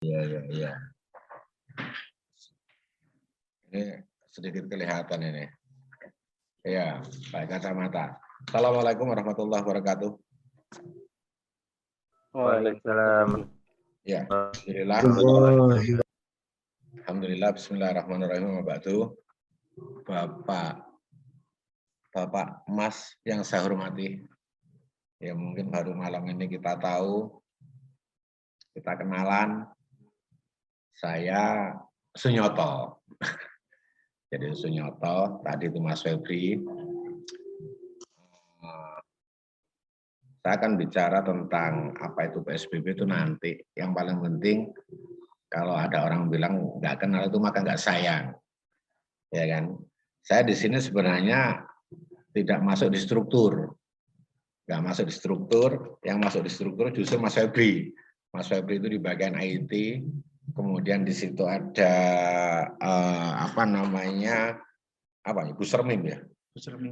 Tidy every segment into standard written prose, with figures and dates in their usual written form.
Iya, iya, iya. Ini sedikit kelihatan ini. Iya, pakai kacamata. Assalamualaikum warahmatullahi wabarakatuh. Waalaikumsalam. Ya, alhamdulillah. Alhamdulillah, bismillahirrahmanirrahim. Bapak Mas yang saya hormati. Ya mungkin baru malam ini kita tahu, kita kenalan. Saya Sunyoto. Jadi Sunyoto, tadi itu Mas Febri. Saya akan bicara tentang apa itu PSBB itu nanti. Yang paling penting, kalau ada orang bilang nggak kenal itu maka nggak sayang. Ya kan? Saya di sini sebenarnya tidak masuk di struktur. Nggak masuk di struktur, yang masuk di struktur justru Mas Febri. Mas Febri itu di bagian IT, kemudian di situ ada Bu Sermim ya.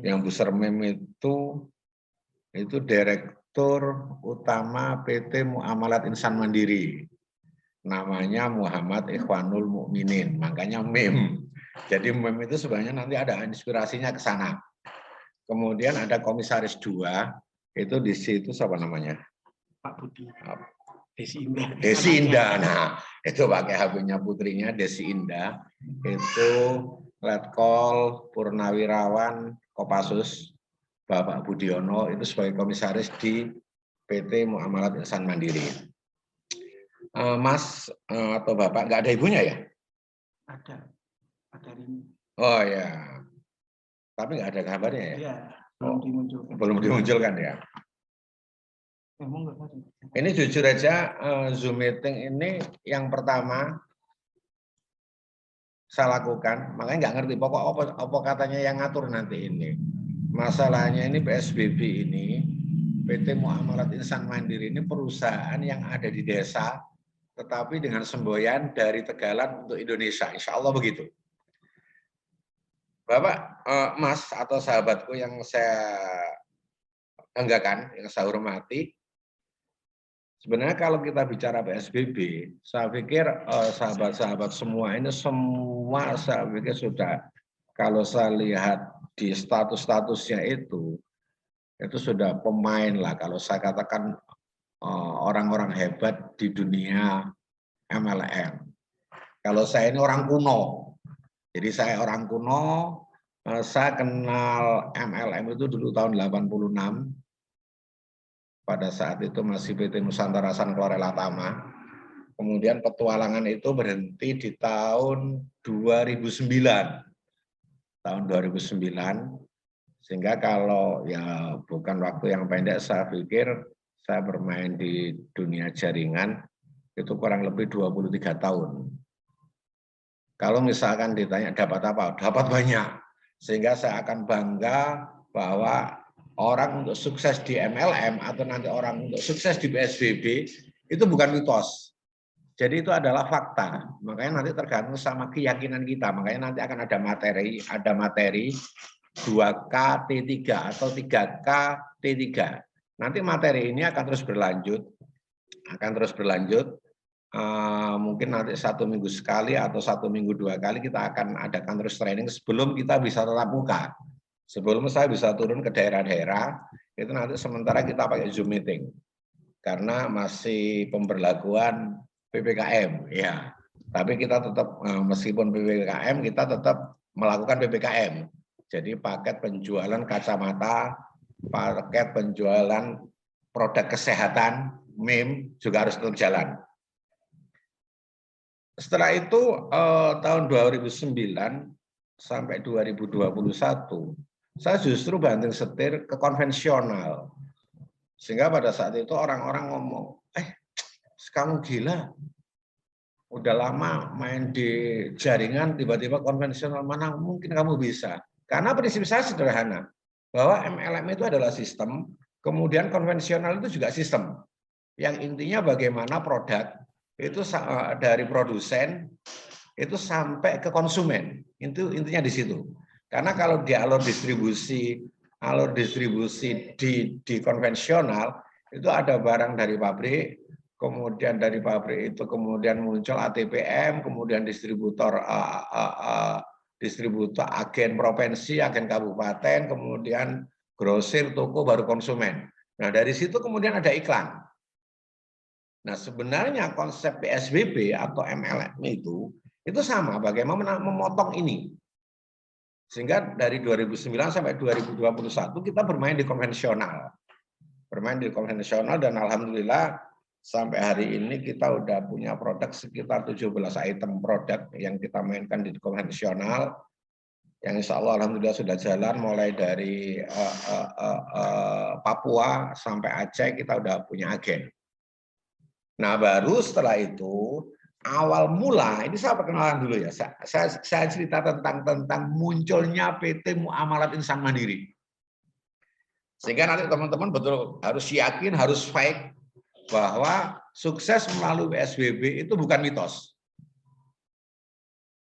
Yang Bu Sermim itu Direktur Utama PT Muamalat Insan Mandiri. Namanya Muhammad Ikhwanul Mukminin, makanya MEM. Jadi MEM itu sebenarnya nanti ada inspirasinya ke sana. Kemudian ada komisaris 2, itu di situ siapa namanya? Pak Budi. Desi Indah. Desi Indah. Nah, itu pakai HP-nya putrinya Desi Indah. Itu Letkol Purnawirawan Kopassus Bapak Budiono itu sebagai komisaris di PT Muamalat Insan Mandiri. Mas atau Bapak nggak ada ibunya ya? Ada Rini. Oh ya, tapi nggak ada kabarnya ya? Iya, belum dimunculkan. Belum dimunculkan ya? Emang nggak ada. Ini jujur aja Zoom meeting ini yang pertama saya lakukan, makanya nggak ngerti pokok apa katanya yang ngatur nanti ini. Masalahnya ini PSBB ini, PT Muamalat Insan Mandiri ini perusahaan yang ada di desa, tetapi dengan semboyan dari Tegalan untuk Indonesia, insya Allah begitu. Bapak, Mas atau sahabatku yang saya banggakan, yang saya hormati, sebenarnya kalau kita bicara PSBB, saya pikir sahabat-sahabat semua ini semua saya pikir sudah, kalau saya lihat di status-statusnya itu sudah pemain lah. Kalau saya katakan orang-orang hebat di dunia MLM. Kalau saya ini orang kuno, jadi saya orang kuno, saya kenal MLM itu dulu tahun 86, pada saat itu masih PT Nusantara Sanklorelatama. Tama. Kemudian petualangan itu berhenti di tahun 2009. Tahun 2009, sehingga kalau ya bukan waktu yang pendek, saya pikir saya bermain di dunia jaringan itu kurang lebih 23 tahun. Kalau misalkan ditanya dapat apa? Dapat banyak. Sehingga saya akan bangga bahwa orang untuk sukses di MLM atau nanti orang untuk sukses di PSBB itu bukan mitos. Jadi itu adalah fakta. Makanya nanti tergantung sama keyakinan kita. Makanya nanti akan ada materi 2K T3 atau 3K T3. Nanti materi ini akan terus berlanjut. Mungkin nanti 1 minggu sekali atau 1 minggu 2 kali kita akan adakan terus training sebelum kita bisa tatap muka. Sebelum saya bisa turun ke daerah-daerah, itu nanti sementara kita pakai Zoom meeting. Karena masih pemberlakuan PPKM, ya. Tapi kita tetap, meskipun PPKM, kita tetap melakukan PPKM. Jadi paket penjualan kacamata, paket penjualan produk kesehatan, MEM juga harus tetap jalan. Setelah itu tahun 2009 sampai 2021, saya justru banting setir ke konvensional. Sehingga pada saat itu orang-orang ngomong, kamu gila, udah lama main di jaringan, tiba-tiba konvensional, mana mungkin kamu bisa. Karena prinsip saya sederhana, bahwa MLM itu adalah sistem, kemudian konvensional itu juga sistem. Yang intinya bagaimana produk itu dari produsen itu sampai ke konsumen, itu intinya di situ. Karena kalau di alur distribusi di konvensional itu ada barang dari pabrik, kemudian dari pabrik itu kemudian muncul ATPM, kemudian distributor agen provinsi, agen kabupaten, kemudian grosir, toko, baru konsumen. Nah, dari situ kemudian ada iklan. Nah, sebenarnya konsep PSBB atau MLM itu sama, bagaimana memotong ini. Sehingga dari 2009 sampai 2021 kita bermain di konvensional. Dan alhamdulillah sampai hari ini kita udah punya produk sekitar 17 item produk yang kita mainkan di konvensional, yang insya Allah alhamdulillah sudah jalan mulai dari Papua sampai Aceh kita udah punya agen. Nah, baru setelah itu awal mula ini saya perkenalan dulu ya. Saya cerita tentang munculnya PT Muamalat Insan Mandiri. Sehingga nanti teman-teman betul harus yakin, harus fight bahwa sukses melalui PSBB itu bukan mitos.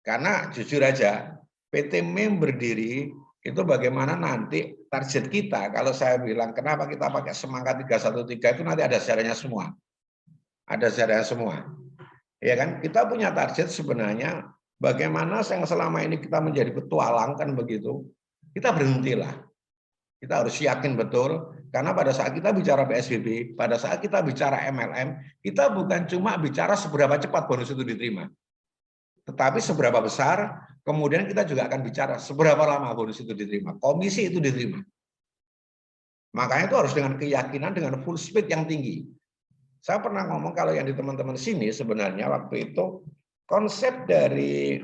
Karena jujur aja, PT MEM berdiri itu bagaimana nanti target kita, kalau saya bilang kenapa kita pakai semangat 313 itu nanti ada sejarahnya semua. Ada sejarahnya semua. Ya kan? Kita punya target sebenarnya bagaimana yang selama ini kita menjadi petualang kan begitu. Kita berhentilah. Kita harus yakin betul, karena pada saat kita bicara PSBB, pada saat kita bicara MLM, kita bukan cuma bicara seberapa cepat bonus itu diterima. Tetapi seberapa besar, kemudian kita juga akan bicara seberapa lama bonus itu diterima, komisi itu diterima. Makanya itu harus dengan keyakinan, dengan full speed yang tinggi. Saya pernah ngomong kalau yang di teman-teman sini sebenarnya waktu itu, konsep dari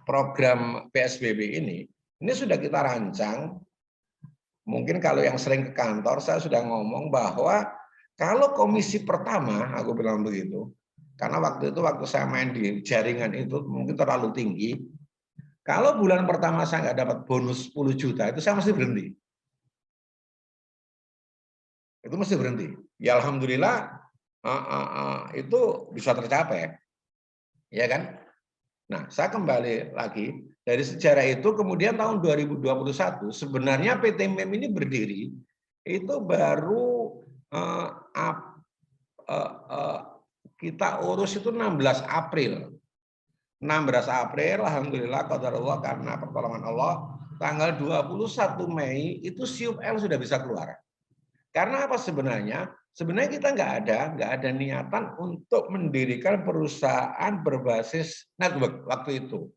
program PSBB ini sudah kita rancang. Mungkin kalau yang sering ke kantor, saya sudah ngomong bahwa kalau komisi pertama, aku bilang begitu, karena waktu saya main di jaringan itu mungkin terlalu tinggi, kalau bulan pertama saya nggak dapat bonus 10 juta, itu saya mesti berhenti. Itu mesti berhenti. Ya alhamdulillah, itu bisa tercapai. Ya kan? Nah, saya kembali lagi. Dari sejarah itu kemudian tahun 2021 sebenarnya PT MEM ini berdiri itu baru kita urus itu 16 April. 16 April alhamdulillah qadarullah karena pertolongan Allah tanggal 21 Mei itu SIUP-L sudah bisa keluar. Karena apa sebenarnya? Sebenarnya kita nggak ada niatan untuk mendirikan perusahaan berbasis network waktu itu.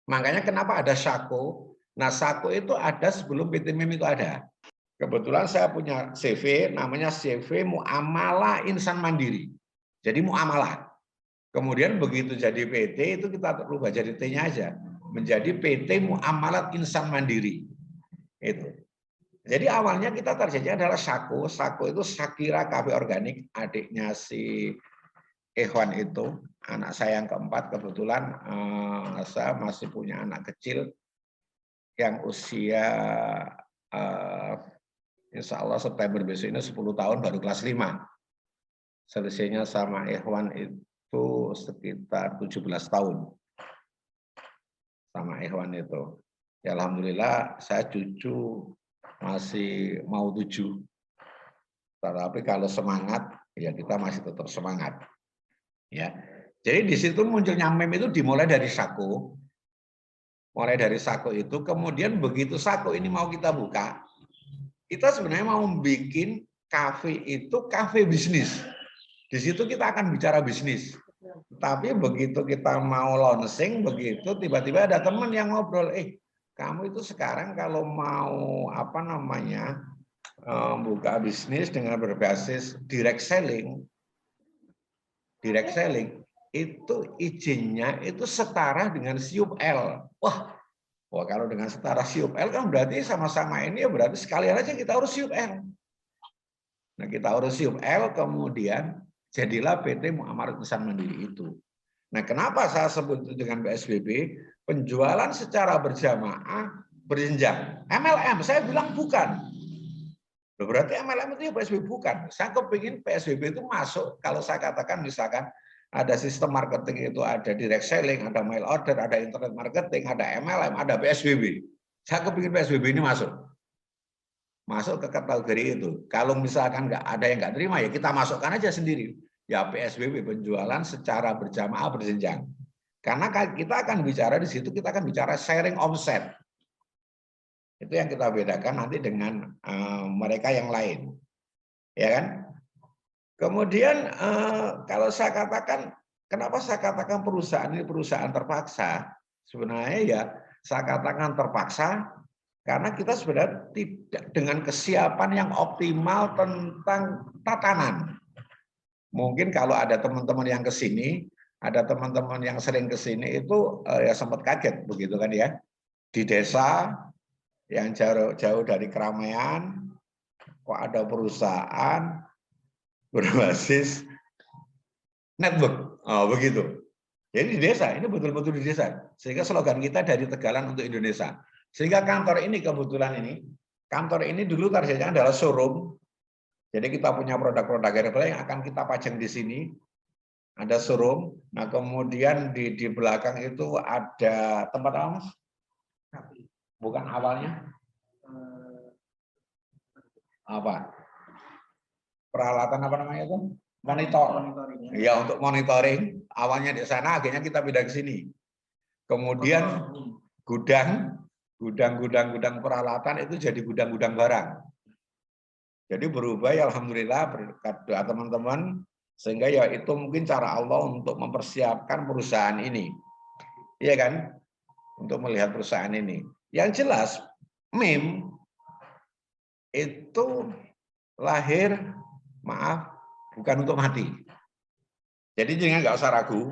Makanya kenapa ada SAKO? Nah, SAKO itu ada sebelum PT MEM itu ada. Kebetulan saya punya CV, namanya CV Muamalah Insan Mandiri. Jadi muamalah. Kemudian begitu jadi PT itu kita rubah jadi T-nya aja. Menjadi PT Muamalat Insan Mandiri. Itu. Jadi awalnya kita targetnya adalah SAKO. SAKO itu Shakira Cafe Organik, adiknya si Ikhwan itu, anak saya yang keempat. Kebetulan saya masih punya anak kecil yang usia insya Allah September besok ini 10 tahun baru kelas 5. Selisihnya sama Ikhwan itu sekitar 17 tahun. Sama Ikhwan itu. Ya alhamdulillah saya cucu masih mau 7. Tetapi kalau semangat, ya kita masih tetap semangat. Ya, jadi di situ munculnya MEM itu dimulai dari SAKO. Mulai dari SAKO itu, kemudian begitu SAKO ini mau kita buka, kita sebenarnya mau bikin kafe itu kafe bisnis. Di situ kita akan bicara bisnis. Tapi begitu kita mau launching, begitu tiba-tiba ada teman yang ngobrol, kamu itu sekarang kalau mau buka bisnis dengan berbasis direct selling itu izinnya itu setara dengan SIUP-L. Wah, kalau dengan setara SIUP-L kan berarti sama-sama ini ya berarti sekalian aja kita urus SIUP-L. Nah, kita urus SIUP-L kemudian jadilah PT Muamalat Insan Mandiri itu. Nah, kenapa saya sebut itu dengan PSBB? Penjualan secara berjamaah berjenjang. MLM, saya bilang bukan. Berarti MLM itu ya PSBB bukan. Saya kepingin PSBB itu masuk, kalau saya katakan misalkan ada sistem marketing itu ada direct selling, ada mail order, ada internet marketing, ada MLM, ada PSBB. Saya kepingin PSBB ini masuk. masuk ke kategori itu. Kalau misalkan nggak ada yang nggak terima, ya kita masukkan aja sendiri. Ya PSBB, penjualan secara berjamaah berjenjang. Karena kita akan bicara di situ, kita akan bicara sharing omset. Itu yang kita bedakan nanti dengan mereka yang lain. Ya kan? Kemudian kalau saya katakan, kenapa saya katakan perusahaan ini perusahaan terpaksa? Sebenarnya ya saya katakan terpaksa karena kita sebenarnya tidak dengan kesiapan yang optimal tentang tatanan. Mungkin kalau ada teman-teman yang ke sini, ada teman-teman yang sering ke sini itu ya sempat kaget begitu kan ya. Di desa yang jauh dari keramaian, kok ada perusahaan berbasis network, begitu. Jadi di desa, ini betul-betul di desa. Sehingga slogan kita dari Tegalan untuk Indonesia. Sehingga kantor ini kebetulan kantor ini dulu targetnya adalah showroom. Jadi kita punya produk-produk herbal yang akan kita pajang di sini. Ada showroom. Nah kemudian di belakang itu ada tempat apa Mas? Bukan awalnya? Apa? Peralatan apa namanya itu? Monitor. Ya untuk monitoring. Awalnya di sana, akhirnya kita pindah ke sini. Kemudian gudang peralatan itu jadi gudang-gudang barang. Jadi berubah ya alhamdulillah berkat doa teman-teman sehingga ya itu mungkin cara Allah untuk mempersiapkan perusahaan ini. Iya kan? Untuk melihat perusahaan ini. Yang jelas MIM itu lahir bukan untuk mati. Jadi jangan nggak usah ragu.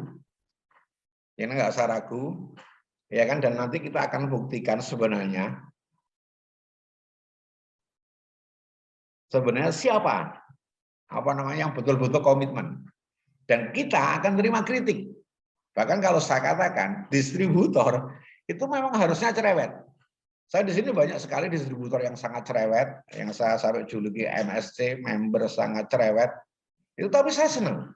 Jangan nggak usah ragu. Ya kan, dan nanti kita akan buktikan sebenarnya siapa yang betul-betul komitmen, dan kita akan terima kritik. Bahkan kalau saya katakan distributor itu memang harusnya cerewet. Saya di sini banyak sekali distributor yang sangat cerewet, yang saya sampai juluki MSC, member sangat cerewet. Itu tapi saya senang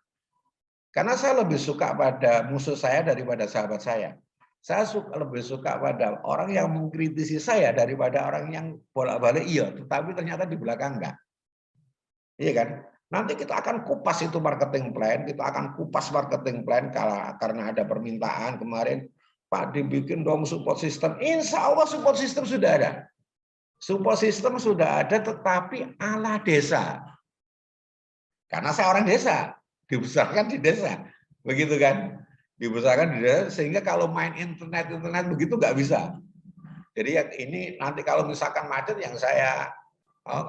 karena saya lebih suka pada musuh saya daripada sahabat saya. Saya lebih suka pada orang yang mengkritisi saya daripada orang yang bolak-balik iya, tetapi ternyata di belakang enggak. Iya kan? Nanti kita akan kupas itu marketing plan, kita akan kupas marketing plan karena ada permintaan kemarin, Pak dibikin dong support system. Insya Allah support system sudah ada. Support system sudah ada, tetapi ala desa. Karena saya orang desa, dibesarkan di desa, begitu kan? Dibesarkan di desa, sehingga kalau main internet begitu nggak bisa. Jadi yang ini nanti kalau misalkan macet yang saya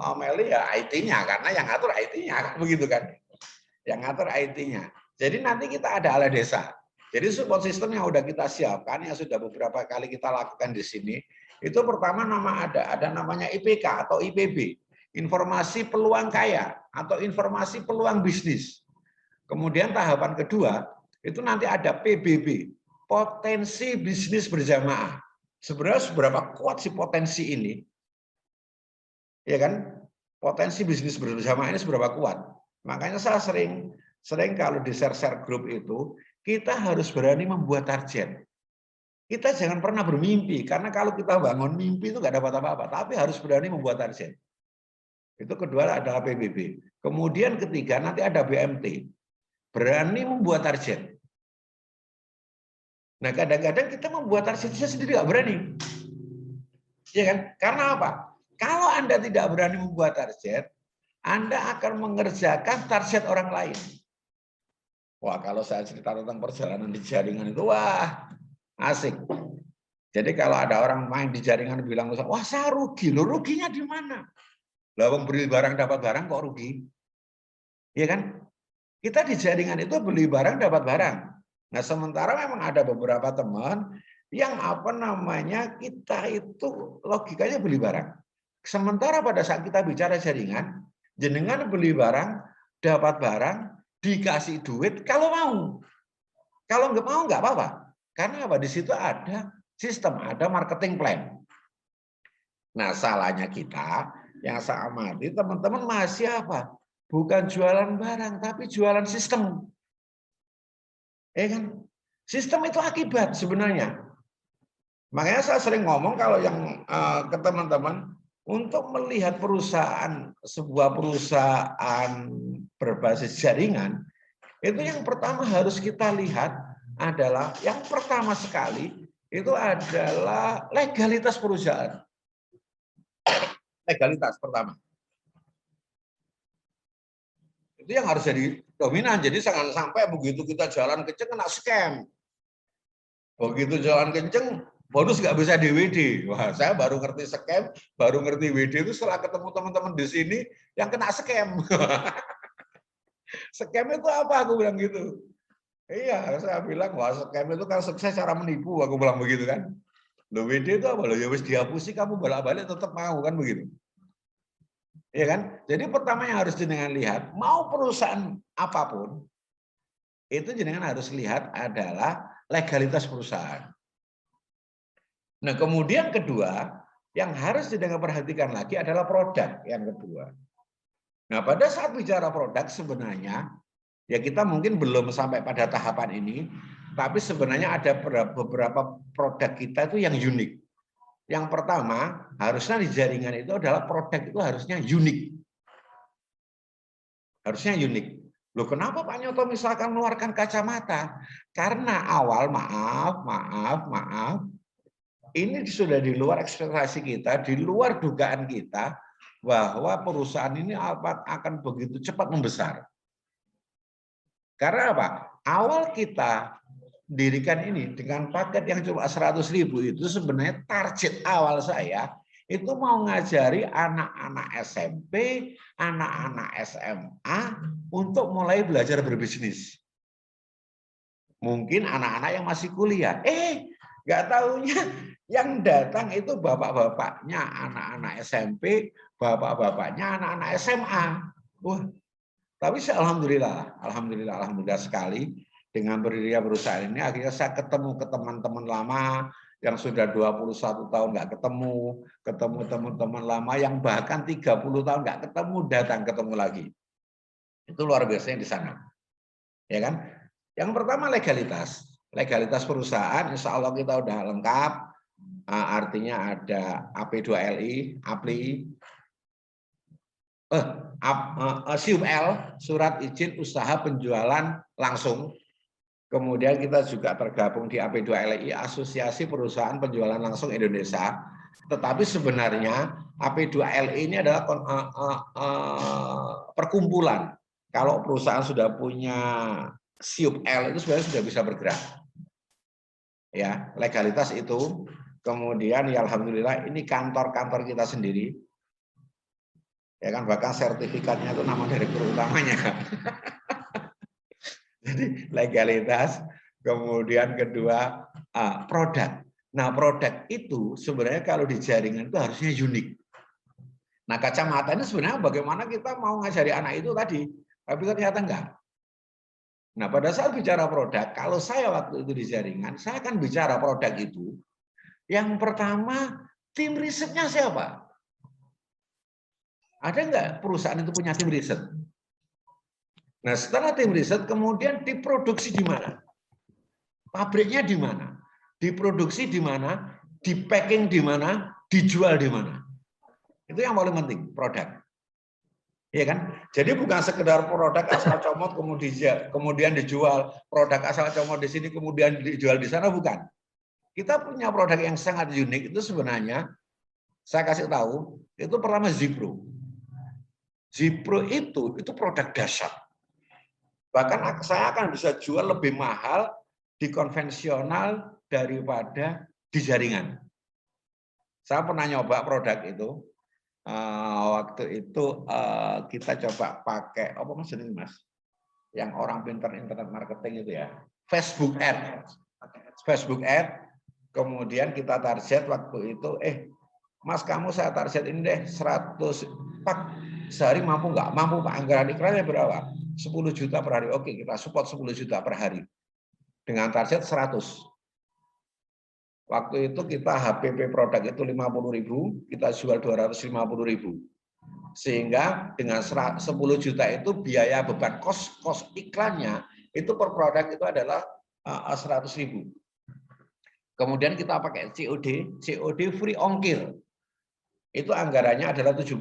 omeli ya IT-nya, karena yang ngatur IT-nya, begitu kan? Yang ngatur IT-nya. Jadi nanti kita ada ala desa. Jadi support system yang sudah kita siapkan, yang sudah beberapa kali kita lakukan di sini, itu pertama ada namanya IPK atau IPB, informasi peluang kaya atau informasi peluang bisnis. Kemudian tahapan kedua, itu nanti ada PBB, potensi bisnis berjamaah. Sebenarnya seberapa kuat sih potensi ini? Ya kan? Potensi bisnis berjamaah ini seberapa kuat? Makanya saya sering kalau di share grup itu, kita harus berani membuat target. Kita jangan pernah bermimpi, karena kalau kita bangun mimpi itu nggak dapat apa-apa, tapi harus berani membuat target. Itu kedua adalah PBB. Kemudian ketiga nanti ada BMT. Berani membuat target. Nah kadang-kadang kita membuat targetnya sendiri nggak berani. Ya kan? Karena apa? Kalau Anda tidak berani membuat target, Anda akan mengerjakan target orang lain. Wah, kalau saya cerita tentang perjalanan di jaringan itu, wah, asik. Jadi kalau ada orang main di jaringan bilang, wah saya rugi, loh ruginya di mana? Lah beli barang dapat barang kok rugi? Iya kan? Kita di jaringan itu beli barang dapat barang. Nah, sementara memang ada beberapa teman yang kita itu logikanya beli barang. Sementara pada saat kita bicara jaringan, jenengan beli barang, dapat barang, dikasih duit kalau mau. Kalau nggak mau nggak apa-apa. Karena apa? Di situ ada sistem, ada marketing plan. Nah, salahnya kita yang saya amati, teman-teman masih apa? Bukan jualan barang, tapi jualan sistem. Kan? Sistem itu akibat sebenarnya. Makanya saya sering ngomong kalau yang ke teman-teman, Untuk melihat sebuah perusahaan berbasis jaringan, itu yang pertama harus kita lihat adalah, yang pertama sekali itu adalah legalitas perusahaan. Legalitas pertama. Itu yang harus jadi dominan. Jadi jangan sampai begitu kita jalan kenceng kena scam. Begitu jalan kenceng, bonus nggak bisa DWD. Wah, saya baru ngerti scam, baru ngerti WD itu setelah ketemu teman-teman di sini yang kena scam. Scam itu apa? Aku bilang gitu. Iya, saya bilang, wah scam itu kan sukses cara menipu. Aku bilang begitu kan. Loh, WD itu apa? Loh, ya wis dihapusi, kamu bolak-balik tetap mau kan begitu. Iya kan? Jadi pertama yang harus jenengan lihat, mau perusahaan apapun, itu jenengan harus lihat adalah legalitas perusahaan. Nah, kemudian kedua, yang harus jenengan perhatikan lagi adalah produk yang kedua. Nah, pada saat bicara produk sebenarnya, ya kita mungkin belum sampai pada tahapan ini, tapi sebenarnya ada beberapa produk kita itu yang unik. Yang pertama, harusnya di jaringan itu adalah produk itu harusnya unik. Harusnya unik. Loh, kenapa Pak Nyoto misalkan mengeluarkan kacamata? Karena awal, maaf, ini sudah di luar ekspektasi kita, di luar dugaan kita, bahwa perusahaan ini akan begitu cepat membesar. Karena apa? Awal kita dirikan ini dengan paket yang cuma 100.000 itu sebenarnya target awal saya itu mau ngajari anak-anak SMP, anak-anak SMA untuk mulai belajar berbisnis. Mungkin anak-anak yang masih kuliah. Nggak taunya yang datang itu bapak-bapaknya anak-anak SMP, bapak-bapaknya anak-anak SMA. Wah, tapi alhamdulillah sekali dengan berdirinya perusahaan ini akhirnya saya ketemu ke teman-teman lama yang sudah 21 tahun nggak ketemu teman-teman lama yang bahkan 30 tahun nggak ketemu, datang ketemu lagi. Itu luar biasanya di sana. Ya kan? Yang pertama legalitas perusahaan, insya Allah kita udah lengkap. Artinya ada AP2LI, APLI, SIUL, surat izin usaha penjualan langsung. Kemudian kita juga tergabung di AP2LI, Asosiasi Perusahaan Penjualan Langsung Indonesia. Tetapi sebenarnya AP2LI ini adalah perkumpulan. Kalau perusahaan sudah punya SIUL itu sebenarnya sudah bisa bergerak. Ya, legalitas itu. Kemudian ya alhamdulillah ini kantor-kantor kita sendiri. Ya kan, bahkan sertifikatnya itu nama direktur utamanya. Jadi legalitas, kemudian kedua produk. Nah, produk itu sebenarnya kalau di jaringan itu harusnya unik. Nah, kacamata ini sebenarnya bagaimana kita mau ngajari anak itu tadi, tapi ternyata enggak. Nah, pada saat bicara produk, kalau saya waktu itu di jaringan, saya akan bicara produk itu. Yang pertama, tim risetnya siapa? Ada enggak perusahaan itu punya tim riset? Nah, setelah tim riset, kemudian diproduksi di mana? Pabriknya di mana? Diproduksi di mana? Di-packing di mana? Dijual di mana? Itu yang paling penting, produk. Iya kan? Jadi bukan sekedar produk asal comot kemudian dijual, produk asal comot di sini kemudian dijual di sana, bukan. Kita punya produk yang sangat unik itu sebenarnya, saya kasih tahu, itu pertama Zipro. Zipro itu produk dahsyat. Bahkan saya akan bisa jual lebih mahal di konvensional daripada di jaringan. Saya pernah nyoba produk itu. Waktu itu kita coba pakai apa mas ini mas? Yang orang pintar internet marketing itu ya, Facebook Ad. Facebook Ad. Kemudian kita target waktu itu, mas kamu saya target ini deh 100 Pak, sehari mampu nggak? Mampu Pak, anggaran iklannya berapa? 10 juta per hari. Oke, kita support 10 juta per hari. Dengan target 100. Waktu itu kita HPP produk itu 50.000, kita jual 250.000. Sehingga dengan 10 juta itu biaya beban kos iklannya itu per produk itu adalah 100.000. Kemudian kita pakai COD free ongkir. itu anggarannya adalah 70.000.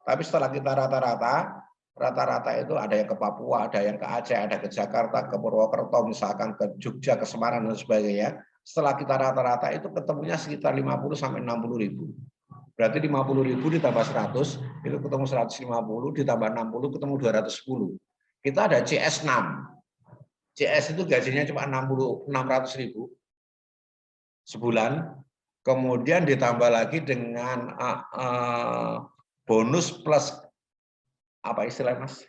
Tapi setelah kita rata-rata itu ada yang ke Papua, ada yang ke Aceh, ada ke Jakarta, ke Purwokerto, misalkan ke Jogja, ke Semarang dan sebagainya. Setelah kita rata-rata itu ketemunya sekitar 50 sampai 60.000. Berarti 50.000 ditambah 100 itu ketemu 150, ditambah 60 ketemu 210. Kita ada CS6. CS itu gajinya cuma 600.000 sebulan. Kemudian ditambah lagi dengan bonus plus apa istilahnya Mas?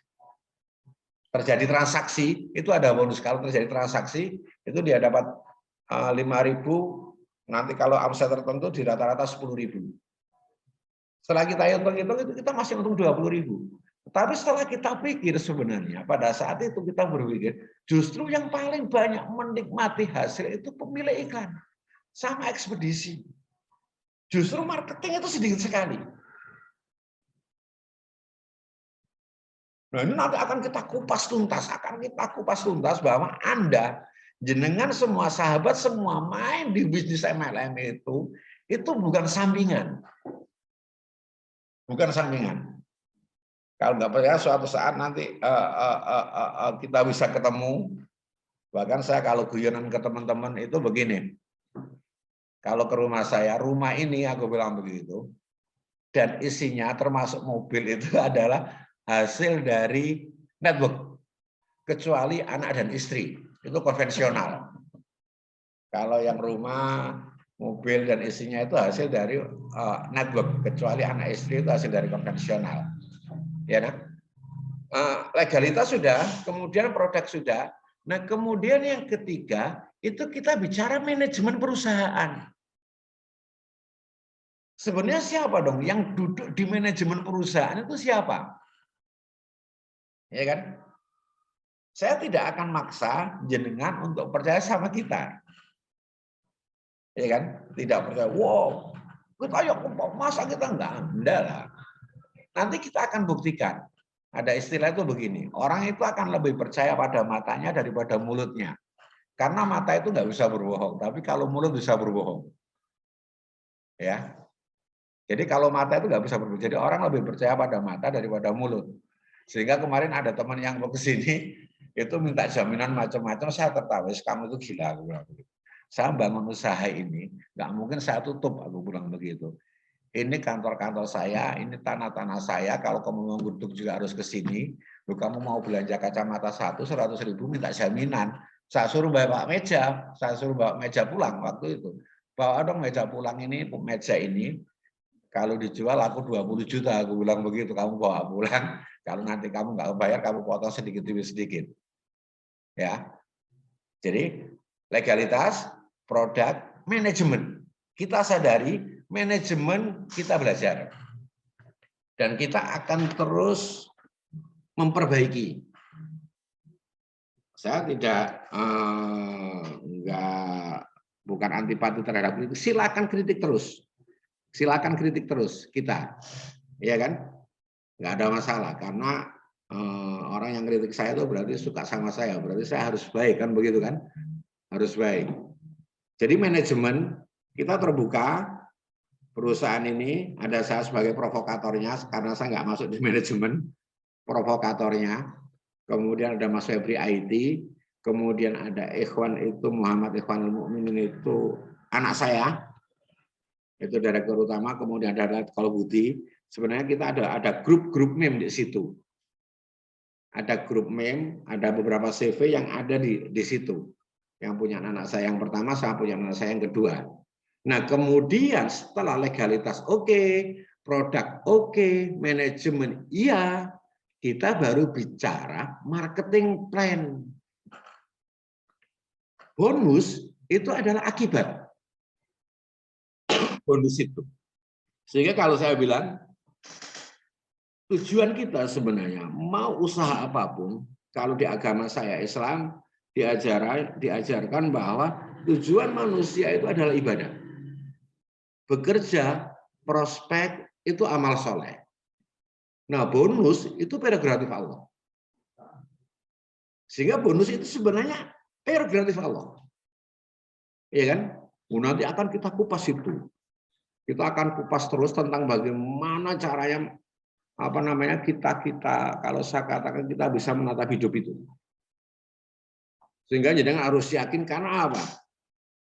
Terjadi transaksi, itu ada bonus. Kalau terjadi transaksi itu dia dapat 5.000, nanti kalau omset tertentu di rata-rata 10.000. Setelah kita hitung-hitung itu kita masih untung 20.000. Tapi setelah kita pikir sebenarnya pada saat itu kita berpikir justru yang paling banyak menikmati hasil itu pemilik iklan sama ekspedisi. Justru marketing itu sedikit sekali. Nah, ini nanti akan kita kupas tuntas, bahwa Anda, jenengan semua sahabat, semua main di bisnis MLM itu bukan sampingan. Bukan sampingan. Kalau nggak percaya suatu saat nanti kita bisa ketemu. Bahkan saya kalau guyonan ke teman-teman itu begini. Kalau ke rumah saya, rumah ini aku bilang begitu. Dan isinya termasuk mobil itu adalah hasil dari network. Kecuali anak dan istri. Itu konvensional. Kalau yang rumah, mobil dan isinya itu hasil dari network. Kecuali anak istri itu hasil dari konvensional. Ya, nah? Legalitas sudah, kemudian produk sudah. Nah, kemudian yang ketiga itu kita bicara manajemen perusahaan. Sebenarnya siapa dong yang duduk di manajemen perusahaan itu siapa? Ya kan? Saya tidak akan maksa jenengan untuk percaya sama kita. Ya kan? Tidak percaya. Wow, kita yuk masa kita enggak lah. Nanti kita akan buktikan. Ada istilah itu begini, orang itu akan lebih percaya pada matanya daripada mulutnya. Karena mata itu nggak bisa berbohong, tapi kalau mulut bisa berbohong. Ya. Jadi kalau mata itu nggak bisa berbohong. Jadi orang lebih percaya pada mata daripada mulut. Sehingga kemarin ada teman yang mau ke sini itu minta jaminan macam-macam, saya tertawa, kamu itu gila, aku bilang begitu. Saya bangun usaha ini, nggak mungkin saya tutup, aku bilang begitu. Ini kantor-kantor saya, ini tanah-tanah saya, kalau kamu mau guduk juga harus ke sini. Kamu mau belanja kacamata 100.000 minta jaminan. Saya suruh bawa meja, saya suruh bawa meja pulang waktu itu. Bawa dong meja pulang ini, meja ini. Kalau dijual aku 20 juta, aku bilang begitu, kamu bawa pulang. Kalau nanti kamu nggak bayar, kamu potong sedikit demi sedikit. Ya. Jadi legalitas, produk, manajemen. Kita sadari manajemen kita belajar dan kita akan terus memperbaiki. Saya tidak bukan antipati terhadap kritik. Silakan kritik terus, silakan kritik terus kita, ya kan? Nggak ada masalah karena orang yang kritik saya itu berarti suka sama saya, berarti saya harus baik kan begitu kan? Harus baik. Jadi manajemen kita terbuka. Perusahaan ini ada saya sebagai provokatornya karena saya nggak masuk di manajemen, provokatornya. Kemudian ada Mas Febri IT, kemudian ada Ikhwan itu Muhammad Ikhwanul Mukminin itu anak saya, itu direktur utama. Kemudian ada kalau Budi. Sebenarnya kita ada grup-grup meme di situ. Ada grup meme, ada beberapa CV yang ada di situ. Yang punya anak saya yang pertama, saya punya anak saya yang kedua. Nah, kemudian setelah legalitas oke, produk oke, manajemen iya, kita baru bicara marketing plan. Bonus itu adalah akibat. Bonus itu. Sehingga kalau saya bilang, tujuan kita sebenarnya mau usaha apapun, kalau di agama saya Islam diajarkan bahwa tujuan manusia itu adalah ibadah. Bekerja, prospek, itu amal soleh. Nah, bonus itu prerogatif Allah. Sehingga bonus itu sebenarnya prerogatif Allah. Iya kan? Nanti akan kita kupas itu. Kita akan kupas terus tentang bagaimana caranya kita kalau saya katakan kita bisa menatap hidup itu. Sehingga jadi harus yakin karena apa?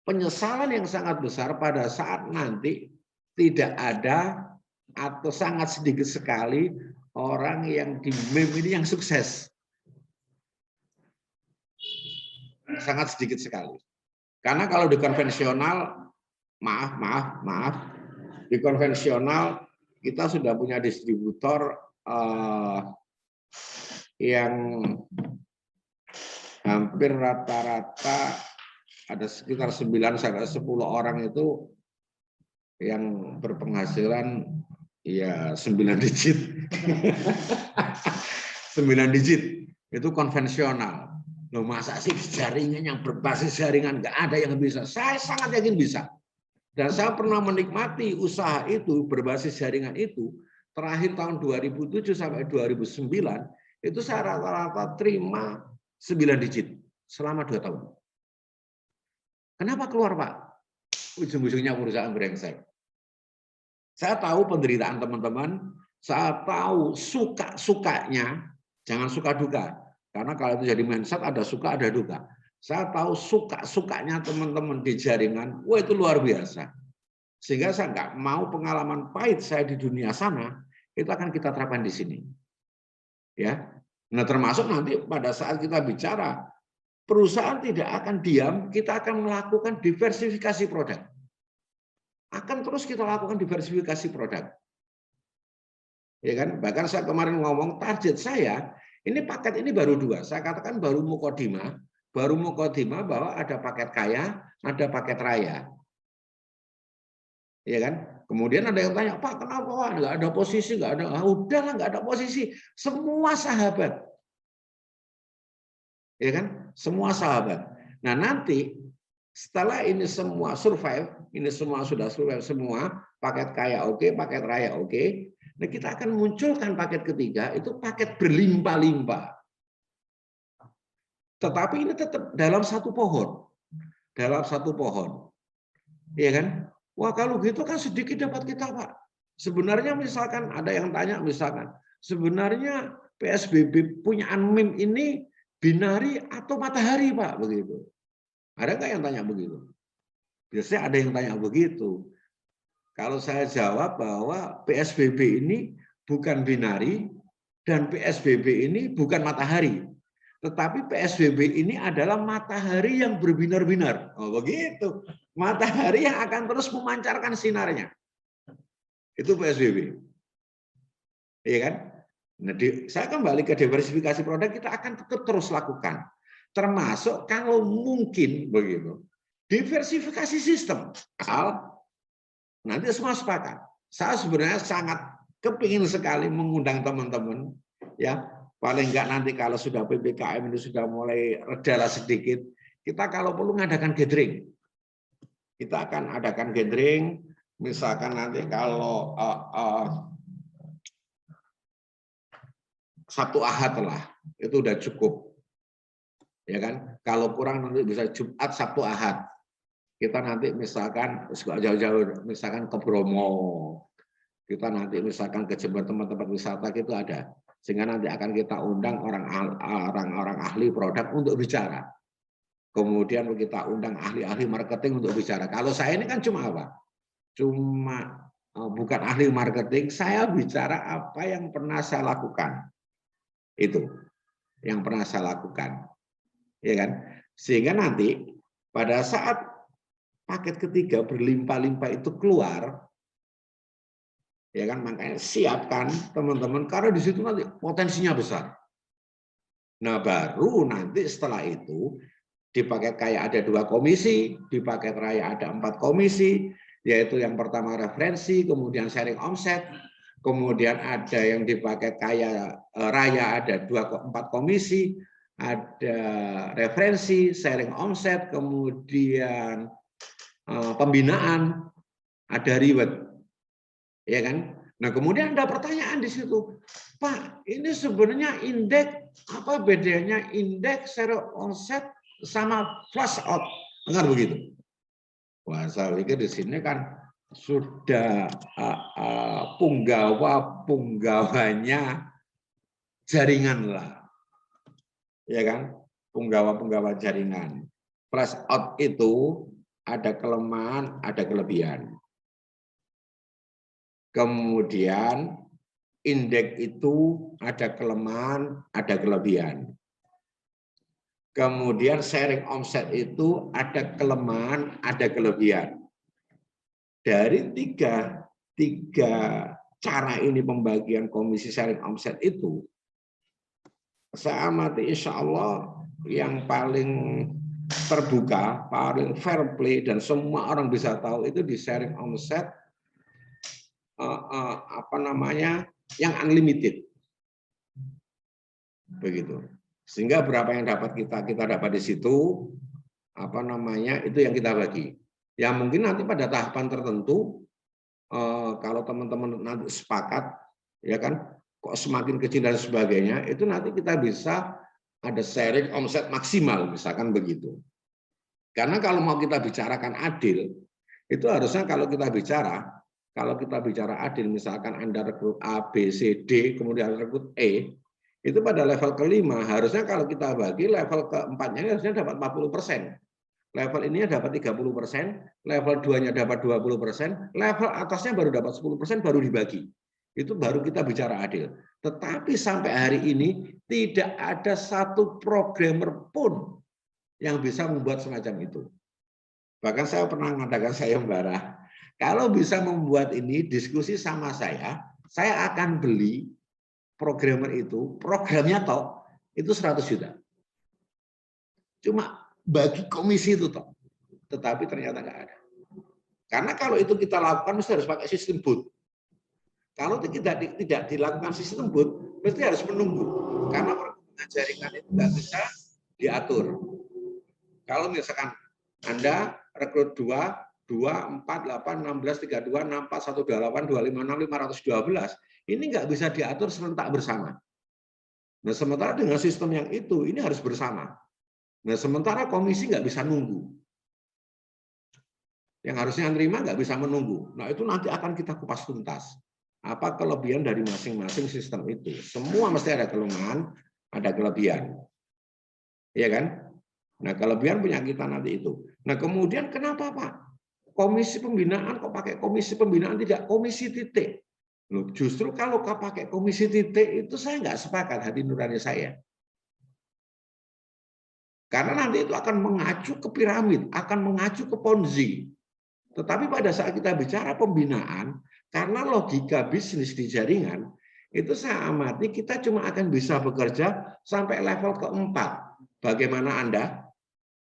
Penyesalan yang sangat besar pada saat nanti tidak ada atau sangat sedikit sekali orang yang di meme ini yang sukses. Sangat sedikit sekali. Karena kalau di konvensional, maaf, di konvensional kita sudah punya distributor yang hampir rata-rata ada sekitar 9-10 orang itu yang berpenghasilan ya 9 digit. 9 digit itu konvensional. Loh, masa sih jaringan yang berbasis jaringan nggak ada yang bisa? Saya sangat yakin bisa. Dan saya pernah menikmati usaha itu berbasis jaringan itu terakhir tahun 2007 sampai 2009 itu saya rata-rata terima 9 digit selama 2 tahun. Kenapa keluar, Pak? Ujung-ujungnya perusahaan brengsek. Saya tahu penderitaan teman-teman, saya tahu suka-sukanya, jangan suka duka. Karena kalau itu jadi mindset ada suka ada duka. Saya tahu suka-sukanya teman-teman di jaringan, wah itu luar biasa. Sehingga saya nggak mau pengalaman pahit saya di dunia sana, itu akan kita terapkan di sini. Ya, nah termasuk nanti pada saat kita bicara, perusahaan tidak akan diam, kita akan melakukan diversifikasi produk. Akan terus kita lakukan diversifikasi produk. Ya kan? Bahkan saya kemarin ngomong target saya, ini paket ini baru 2. Saya katakan baru mukodimah bahwa ada paket kaya, ada paket raya. Ya kan? Kemudian ada yang tanya, Pak, kenapa Pak? Nggak ada posisi, nggak ada. Udahlah, nggak ada posisi. Semua sahabat. Ya kan? Semua sahabat. Nah, nanti setelah ini semua survive, ini semua sudah survive semua, paket kaya oke, paket raya oke. Nah, kita akan munculkan paket ketiga, itu paket berlimpah-limpah. Tetapi ini tetap dalam satu pohon. Dalam satu pohon. Iya kan? Wah, kalau gitu kan sedikit dapat kita, Pak. Sebenarnya misalkan ada yang tanya misalkan, sebenarnya PSBB punya meme ini binari atau matahari, Pak, begitu. Ada nggak yang tanya begitu? Biasanya ada yang tanya begitu. Kalau saya jawab bahwa PSBB ini bukan binari dan PSBB ini bukan matahari. Tetapi PSBB ini adalah matahari yang berbinar-binar. Oh, begitu. Matahari yang akan terus memancarkan sinarnya. Itu PSBB. Iya kan? Nah, saya kembali ke diversifikasi produk, kita akan tetap terus lakukan. Termasuk kalau mungkin begitu. Diversifikasi sistem. Nanti semua sepakat. Saya sebenarnya sangat kepingin sekali mengundang teman-teman, ya paling enggak nanti kalau sudah PPKM ini sudah mulai reda sedikit, kita kalau perlu mengadakan gathering. Kita akan adakan gathering, misalkan nanti kalau Sabtu Ahad lah, itu udah cukup, ya kan? Kalau kurang nanti bisa Jumat, Sabtu, Ahad. Kita nanti misalkan jauh-jauh, misalkan ke Bromo, kita nanti misalkan ke Jember, tempat-tempat wisata itu ada, sehingga nanti akan kita undang orang-orang ahli produk untuk bicara. Kemudian kita undang ahli-ahli marketing untuk bicara. Kalau saya ini kan cuma apa? Cuma bukan ahli marketing, saya bicara apa yang pernah saya lakukan. Itu yang pernah saya lakukan, ya kan? Sehingga nanti pada saat paket ketiga berlimpah-limpah itu keluar, ya kan, makanya siapkan teman-teman karena di situ nanti potensinya besar. Nah, baru nanti setelah itu di paket kaya ada 2 komisi, di paket raya ada 4 komisi, yaitu yang pertama referensi, kemudian sharing omset, kemudian ada yang di paket kaya raya ada 4 komisi, ada referensi, sharing omset, kemudian pembinaan, ada reward, ya kan? Nah, kemudian ada pertanyaan di situ, Pak, ini sebenarnya indeks apa bedanya indeks sharing omset sama flash out, enggak begitu? Wah, saya pikir di sini kan sudah punggawa-punggawanya jaringan lah, ya kan? Punggawa-punggawa jaringan. Flash out itu ada kelemahan, ada kelebihan. Kemudian indeks itu ada kelemahan, ada kelebihan. Kemudian sharing omset itu ada kelemahan, ada kelebihan. Dari tiga cara ini pembagian komisi sharing omset itu, saya amati insya Allah yang paling terbuka, paling fair play, dan semua orang bisa tahu itu di sharing omset yang unlimited. Begitu. Sehingga berapa yang dapat kita dapat di situ, itu yang kita bagi. Ya mungkin nanti pada tahapan tertentu, kalau teman-teman nanti sepakat, ya kan, kok semakin kecil dan sebagainya, itu nanti kita bisa ada sharing omset maksimal, misalkan begitu. Karena kalau mau kita bicarakan adil, itu harusnya kalau kita bicara adil, misalkan Anda rekrut A, B, C, D, kemudian rekrut E, itu pada level kelima, harusnya kalau kita bagi level keempatnya harusnya dapat 40%. Level ini dapat 30%, level 2-nya dapat 20%, level atasnya baru dapat 10%, baru dibagi. Itu baru kita bicara adil. Tetapi sampai hari ini tidak ada satu programmer pun yang bisa membuat semacam itu. Bahkan saya pernah mengatakan sayembara, kalau bisa membuat ini diskusi sama saya akan beli programmer itu, programnya toh itu 100 juta. Cuma bagi komisi itu toh. Tetapi ternyata nggak ada. Karena kalau itu kita lakukan mesti harus pakai sistem boot. Kalau tidak dilakukan sistem boot, mesti harus menunggu. Karena perkembangan jaringan itu nggak bisa diatur. Kalau misalkan Anda rekrut 2, 4, 8, 16, 32, 64, 128, 256, 512, ini nggak bisa diatur serentak bersama. Nah, sementara dengan sistem yang itu, ini harus bersama. Nah, sementara komisi nggak bisa nunggu. Yang harusnya nerima nggak bisa menunggu. Nah, itu nanti akan kita kupas tuntas. Apa kelebihan dari masing-masing sistem itu? Semua mesti ada kelemahan, ada kelebihan. Iya kan? Nah, kelebihan punya kita nanti itu. Nah, kemudian kenapa, Pak? Komisi pembinaan kok pakai komisi pembinaan, tidak komisi titik? Loh, justru kalau pakai komisi titik itu saya nggak sepakat, hati nurani saya. Karena nanti itu akan mengacu ke piramid, akan mengacu ke Ponzi. Tetapi pada saat kita bicara pembinaan, karena logika bisnis di jaringan, itu saya amati kita cuma akan bisa bekerja sampai level keempat. Bagaimana Anda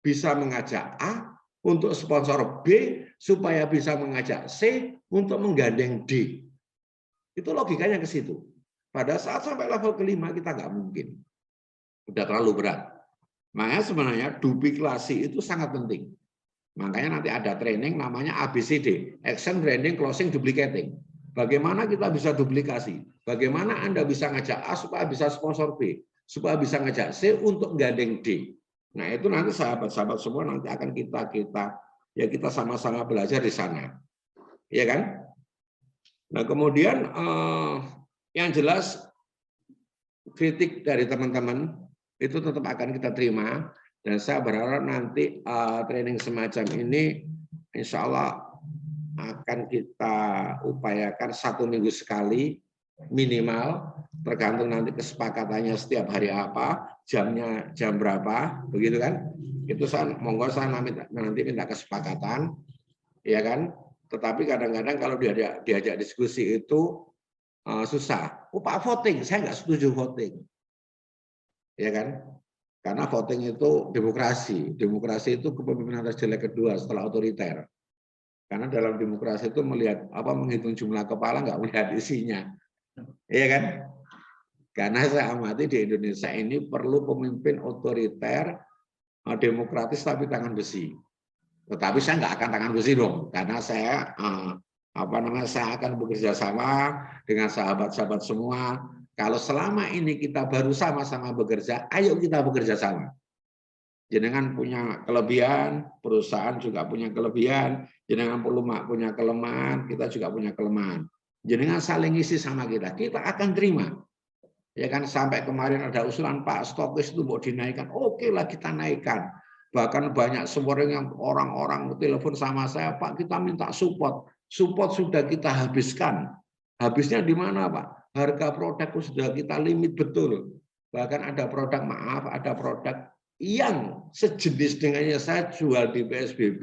bisa mengajak A untuk sponsor B, supaya bisa mengajak C untuk menggandeng D. Itu logikanya ke situ. Pada saat sampai level kelima kita nggak mungkin. Udah terlalu berat. Makanya sebenarnya dupliklasi itu sangat penting. Makanya nanti ada training namanya ABCD, Action, Branding, Closing, Duplicating. Bagaimana kita bisa duplikasi? Bagaimana Anda bisa ngajak A supaya bisa sponsor B, supaya bisa ngajak C untuk gandeng D. Nah, itu nanti sahabat-sahabat semua nanti akan kita sama-sama belajar di sana. Iya kan? Nah, kemudian yang jelas kritik dari teman-teman itu tetap akan kita terima, dan saya berharap nanti training semacam ini insya Allah akan kita upayakan 1 minggu sekali minimal, tergantung nanti kesepakatannya setiap hari apa, jamnya jam berapa, begitu kan? Itu saya monggo saya nanti minta kesepakatan, ya kan? Tetapi kadang-kadang kalau diajak diskusi itu susah. Oh, Pak, voting, saya nggak setuju voting. Ya kan? Karena voting itu demokrasi. Demokrasi itu kepemimpinan terjelek kedua setelah otoriter. Karena dalam demokrasi itu menghitung jumlah kepala, nggak melihat isinya. Iya kan? Karena saya amati di Indonesia ini perlu pemimpin otoriter, demokratis tapi tangan besi. Tetapi saya nggak akan tangan besi dong, karena saya saya akan bekerja sama dengan sahabat-sahabat semua. Kalau selama ini kita baru sama-sama bekerja, ayo kita bekerja sama. Jenengan punya kelebihan, perusahaan juga punya kelebihan, jenengan punya kelemahan, kita juga punya kelemahan. Jenengan saling isi sama kita akan terima. Ya kan, sampai kemarin ada usulan Pak stokis itu mau dinaikkan, oke lah kita naikkan. Bahkan banyak sumber yang orang-orang telepon sama saya, Pak kita minta support. Support sudah kita habiskan. Habisnya di mana Pak? Harga produk sudah kita limit betul. Bahkan ada produk, maaf, ada produk yang sejenis dengannya saya jual di PSBB,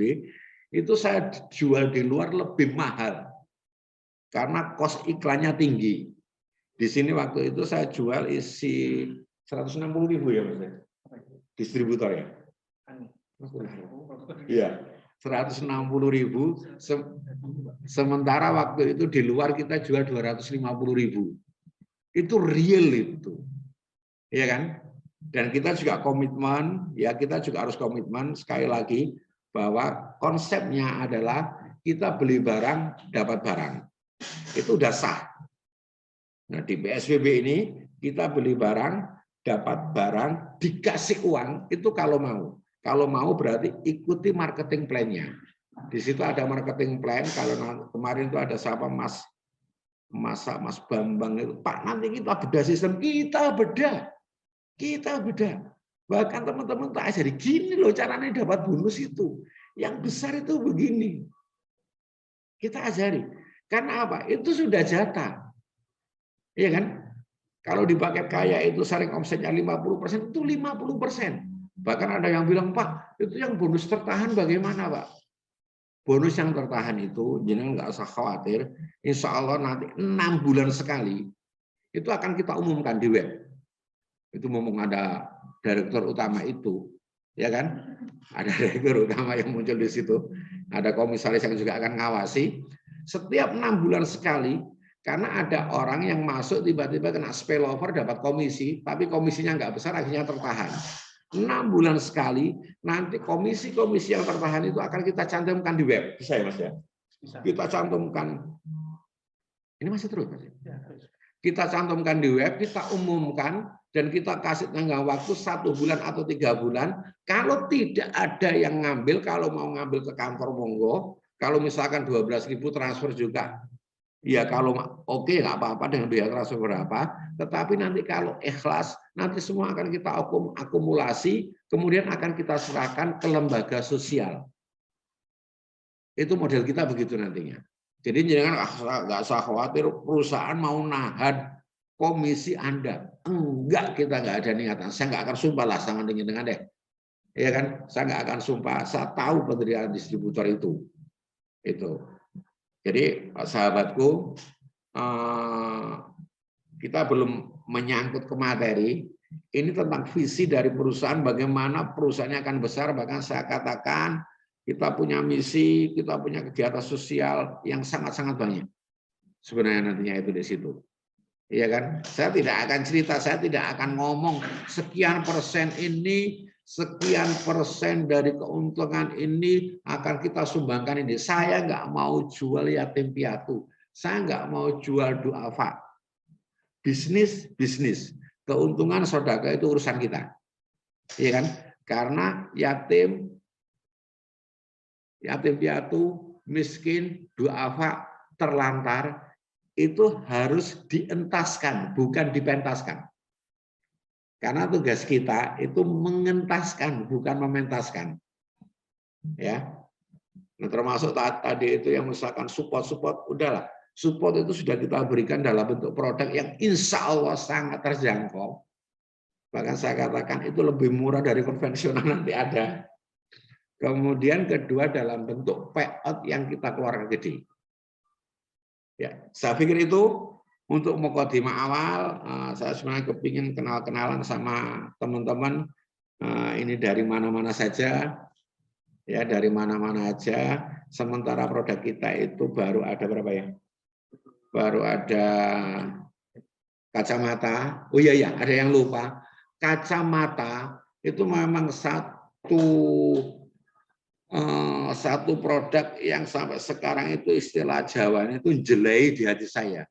itu saya jual di luar lebih mahal. Karena kos iklannya tinggi. Di sini waktu itu saya jual isi 160.000 ya Mas. Distributor ya. Iya, 160.000. Sementara waktu itu di luar kita jual 250.000. Itu real itu. Iya kan? Dan kita juga komitmen, ya kita juga harus komitmen sekali lagi bahwa konsepnya adalah kita beli barang dapat barang. Itu udah sah. Nah, di PSBB ini kita beli barang, dapat barang, dikasih uang, itu kalau mau. Kalau mau berarti ikuti marketing plan-nya. Di situ ada marketing plan, kalau kemarin itu ada siapa Mas Bambang itu, Pak nanti kita beda sistem, kita beda. Bahkan teman-teman tak ajari, gini loh caranya dapat bonus itu. Yang besar itu begini. Kita ajari. Karena apa? Itu sudah jatah. Iya kan? Kalau di paket kaya itu sharing omsetnya 50%, itu 50%. Bahkan ada yang bilang, Pak, itu yang bonus tertahan bagaimana, Pak? Bonus yang tertahan itu, jangan nggak usah khawatir, insya Allah nanti 6 bulan sekali, itu akan kita umumkan di web. Itu ngomong ada direktur utama itu, ya kan? Ada direktur utama yang muncul di situ, ada komisaris yang juga akan ngawasi. Setiap 6 bulan sekali, karena ada orang yang masuk tiba-tiba kena spillover dapat komisi, tapi komisinya nggak besar, akhirnya tertahan. 6 bulan sekali, nanti komisi-komisi yang tertahan itu akan kita cantumkan di web. Bisa ya Mas ya? Bisa. Kita cantumkan. Ini masih terus Mas? Ya, terus. Kita cantumkan di web, kita umumkan, dan kita kasih tenggang waktu 1 bulan atau 3 bulan. Kalau tidak ada yang ngambil, kalau mau ngambil ke kantor monggo, kalau misalkan 12.000 transfer juga, ya kalau oke nggak apa-apa dengan biaya transfer berapa, tetapi nanti kalau ikhlas, nanti semua akan kita akumulasi, kemudian akan kita serahkan ke lembaga sosial. Itu model kita begitu nantinya. Jadi jangan nggak usah khawatir perusahaan mau nahan komisi Anda. Enggak, kita nggak ada niatan. Saya nggak akan sumpah lah sama dengan deh. Ya kan? Saya nggak akan sumpah. Saya tahu pendirian distributor itu. Jadi sahabatku, kita belum menyangkut ke materi. Ini tentang visi dari perusahaan, bagaimana perusahaannya akan besar. Bahkan saya katakan kita punya misi, kita punya kegiatan sosial yang sangat-sangat banyak. Sebenarnya nantinya itu di situ. Iya kan? Saya tidak akan cerita, saya tidak akan ngomong sekian persen ini, sekian persen dari keuntungan ini akan kita sumbangkan ini. Saya nggak mau jual yatim piatu. Saya nggak mau jual duafa. Bisnis. Keuntungan sedekah itu urusan kita. Iya kan? Karena yatim piatu, miskin, duafa, terlantar, itu harus dientaskan, bukan dipentaskan. Karena tugas kita itu mengentaskan, bukan mementaskan. Ya, nah, termasuk tadi itu yang misalkan support, udahlah. Support itu sudah kita berikan dalam bentuk produk yang insya Allah sangat terjangkau. Bahkan saya katakan itu lebih murah dari konvensional nanti ada. Kemudian kedua dalam bentuk payout yang kita keluarkan gede. Ya, saya pikir itu untuk mukadimah awal. Saya sebenarnya kepingin kenal-kenalan sama teman-teman. Ini dari mana-mana saja, ya dari mana-mana aja. Sementara produk kita itu baru ada berapa ya? Baru ada kacamata. Oh iya, ada yang lupa. Kacamata itu memang satu produk yang sampai sekarang itu istilah Jawanya itu jelai di hati saya.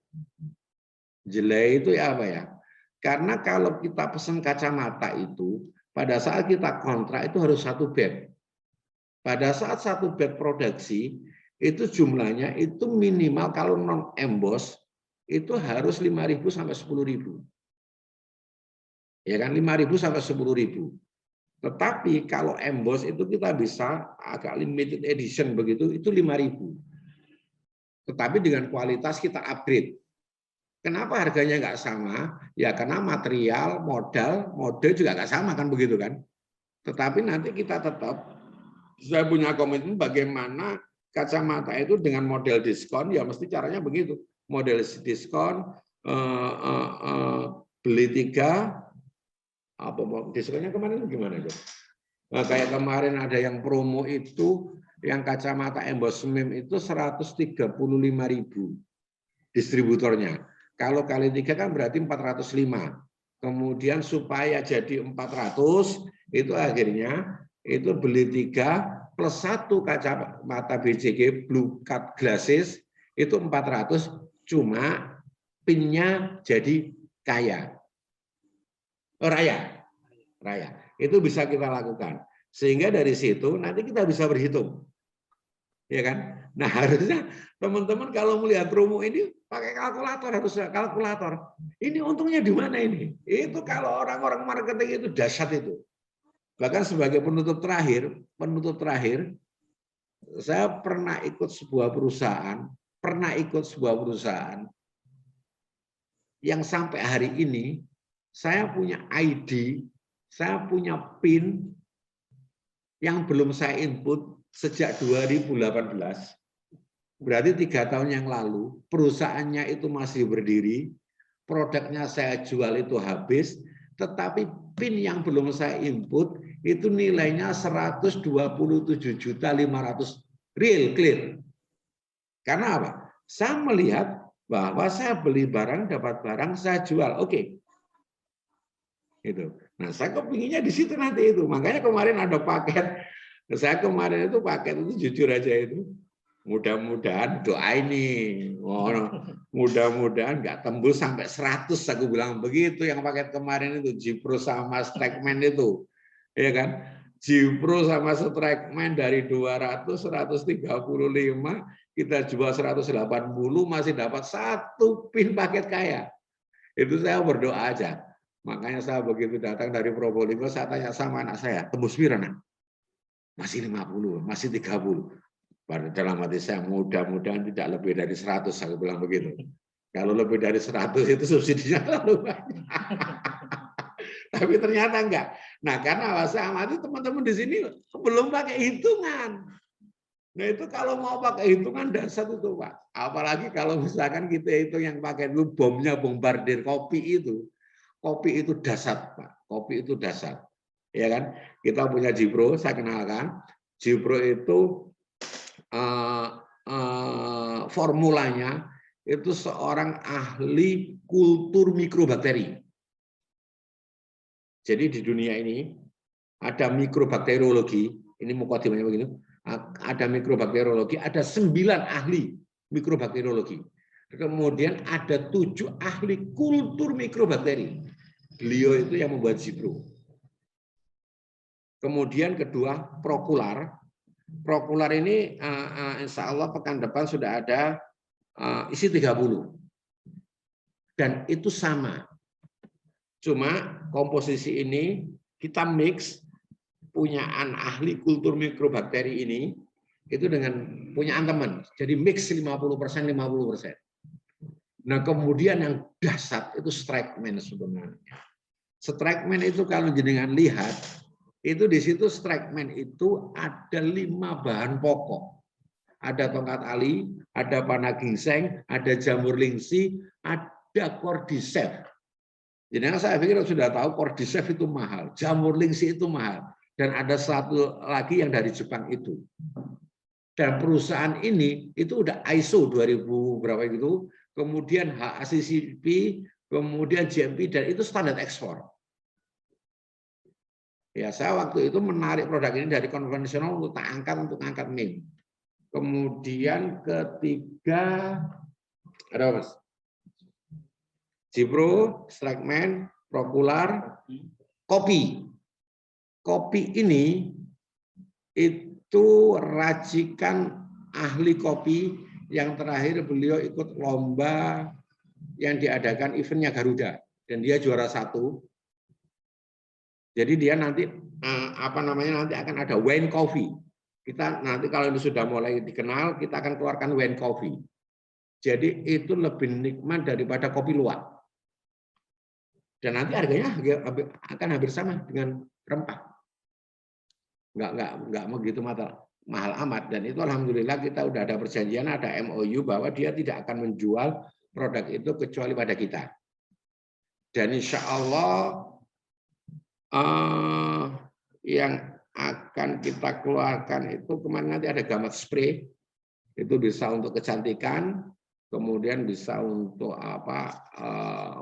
Jelai itu ya apa ya? Karena kalau kita pesan kacamata itu pada saat kita kontrak itu harus 1 bed. Pada saat 1 bed produksi, itu jumlahnya itu minimal kalau non emboss itu harus 5.000 sampai 10.000. Ya kan, 5.000 sampai 10.000. Tetapi kalau emboss itu kita bisa agak limited edition begitu, itu 5.000. Tetapi dengan kualitas kita upgrade. Kenapa harganya nggak sama? Ya karena material, modal, mode juga nggak sama kan begitu kan. Tetapi nanti kita tetap, saya punya komitmen bagaimana kacamata itu dengan model diskon, ya mesti caranya begitu. Model diskon, beli 3, apa diskonnya kemarin gimana itu? Nah, kayak kemarin ada yang promo itu, yang kacamata emboss SMIM itu 135.000 distributornya. Kalau kali 3 kan berarti 405. Kemudian supaya jadi 400, itu akhirnya itu beli 3 plus 1 kacamata BCG Blue Cut Glasses itu 400, cuma pinnya jadi kaya. Raya. Itu bisa kita lakukan. Sehingga dari situ nanti kita bisa berhitung. Ya kan? Nah, harusnya teman-teman kalau melihat promo ini pakai kalkulator, harusnya kalkulator. Ini untungnya di mana ini? Itu kalau orang-orang marketing itu dahsyat itu. Bahkan sebagai penutup terakhir, saya pernah ikut sebuah perusahaan yang sampai hari ini saya punya ID, saya punya PIN yang belum saya input sejak 2018. Berarti 3 tahun yang lalu, perusahaannya itu masih berdiri, produknya saya jual itu habis, tetapi PIN yang belum saya input itu nilainya 127.500.000 real clear. Karena apa? Saya melihat bahwa saya beli barang, dapat barang, saya jual. Oke. Itu. Nah, saya kepinginnya di situ nanti itu. Makanya kemarin ada paket. Saya kemarin itu paket itu jujur aja itu. Mudah-mudahan doa ini. Mudah-mudahan nggak tembus sampai 100. Aku bilang begitu yang paket kemarin itu. Jipro sama Strikeman itu. Ya kan? Jipro sama Strikeman dari 200, 135, kita jual 180, masih dapat 1 pin paket kaya. Itu saya berdoa aja. Makanya saya begitu datang dari Probolinggo, saya tanya sama anak saya, tembus pira nak? Masih 50, masih 30. Pada dalam hati saya, mudah-mudahan tidak lebih dari 100, saya bilang begitu. Kalau lebih dari 100 itu subsidinya terlalu banyak. Tapi ternyata enggak. Nah, karena saya amati teman-teman di sini belum pakai hitungan. Nah, itu kalau mau pakai hitungan dasar itu, Pak. Apalagi kalau misalkan kita hitung yang pakai itu bomnya bombardir kopi itu. Kopi itu dasar, Pak. Kopi itu dasar. Ya kan? Kita punya Jipro, saya kenalkan. Jipro itu formulanya itu seorang ahli kultur mikrobakteri. Jadi di dunia ini ada mikrobakteriologi, ini mukadimahnya begini, ada mikrobakteriologi, ada 9 ahli mikrobakteriologi. Kemudian ada 7 ahli kultur mikrobakteri. Beliau itu yang membuat Jipro. Kemudian kedua, Prokular. Prokular ini insya Allah pekan depan sudah ada isi 30. Dan itu sama. Cuma komposisi ini kita mix punyaan ahli kultur mikrobakteri ini itu dengan punyaan teman. Jadi mix 50%, 50%. Nah, kemudian yang dasar itu Strikeman sebenarnya. Strikeman itu kalau jenengan lihat, itu di situ Strikeman itu ada 5 bahan pokok. Ada tongkat ali, ada panah ginseng, ada jamur lingsi, ada cordyceps. Jadi saya pikir sudah tahu cordyceps itu mahal, jamur lingsi itu mahal, dan ada satu lagi yang dari Jepang itu. Dan perusahaan ini itu udah ISO 2000 berapa itu, kemudian HACCP, kemudian GMP, dan itu standar ekspor. Ya, saya waktu itu menarik produk ini dari konvensional untuk angkat NIM. Kemudian ketiga ada apa, Mas? Jipro, Strikeman, Prokular, kopi. kopi ini itu racikan ahli kopi yang terakhir beliau ikut lomba yang diadakan eventnya Garuda dan dia juara 1. Jadi dia nanti nanti akan ada wine coffee. Kita nanti kalau ini sudah mulai dikenal, kita akan keluarkan wine coffee. Jadi itu lebih nikmat daripada kopi luwak. Dan nanti harganya akan hampir sama dengan rempah. Enggak begitu mahal amat. Dan itu alhamdulillah kita udah ada perjanjian, ada MOU bahwa dia tidak akan menjual produk itu kecuali pada kita. Dan insya Allah yang akan kita keluarkan itu kemarin nanti ada gamat spray, itu bisa untuk kecantikan, kemudian bisa untuk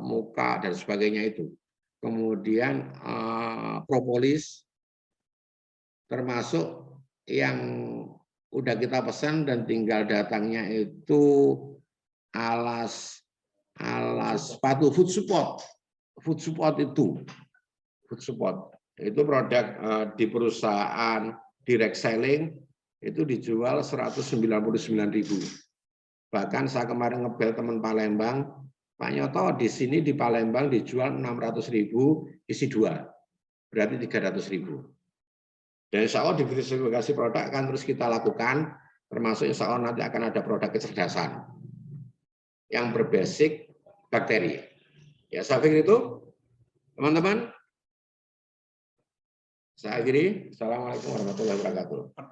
muka dan sebagainya itu. Kemudian propolis, termasuk yang udah kita pesan dan tinggal datangnya itu alas sepatu food support itu produk di perusahaan direct selling itu dijual 199.000. Bahkan saya kemarin ngebel teman Palembang, Pak Nyoto di sini di Palembang dijual 600.000 isi 2, berarti 300.000. Dan insya Allah diversifikasi produk akan terus kita lakukan, termasuk insya Allah nanti akan ada produk kecerdasan yang berbasis bakteri. Ya, saya pikir itu, teman-teman. Saya akhiri. Assalamualaikum warahmatullahi wabarakatuh.